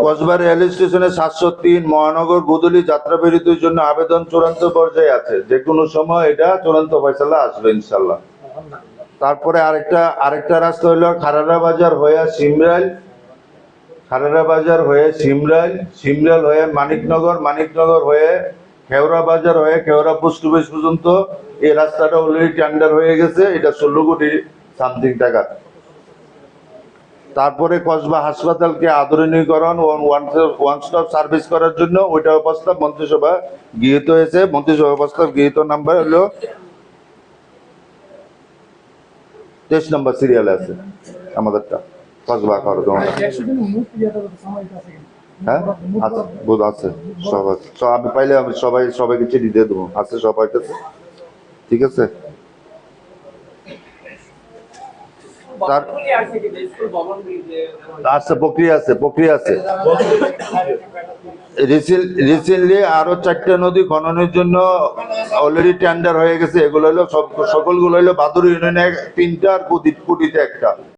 Kasba rail স্টেশনে 703 মহানগর বদলি যাত্রা বিরতির জন্য আবেদন চূড়ান্ত পর্যায়ে আছে, যে কোনো সময় এটা চূড়ান্ত ফয়সালা আসবে ইনশাল্লাহ। তারপরে আরেকটা রাস্তা হলো খারারা বাজার হয়ে সিমরাইল, খারারা বাজার হয়ে সিমরাইল হয়ে মানিকনগর হয়ে খেওড়া বাজার হয়ে খেওড়া পোস্ট অফিস পর্যন্ত। এই রাস্তাটা অলরেডি টেন্ডার হয়ে গেছে, এটা 16 কোটি সামথিং টাকা। তারপরে কসবা হাসপাতালকে আধুনিকীকরণ ও ওয়ান স্টপ সার্ভিস করার জন্য ওইটাও প্রস্তাব মন্ত্রিসভা গৃহীত হয়েছে। মন্ত্রিসভা প্রস্তাব গৃহীত নাম্বার হলো 23 নম্বর সিরিয়ালে আছে আমাদেরটা কসবা খরদমা। হ্যাঁ আচ্ছা বোধ আছে, সব আছে, আমি পাইলে আমি সবাইকে চিঠি দিয়ে দেবো, আছে সবার কাছে, ঠিক আছে। আচ্ছা প্রক্রিয়া আছে। রিসেন্টলি আরো 4টে নদী খননের জন্য অলরেডি টেন্ডার হয়ে গেছে। এগুলো হলো সকলগুলো হলো বাদুড় ইউনিয়নে 3টা আর কুটিতে 1টা।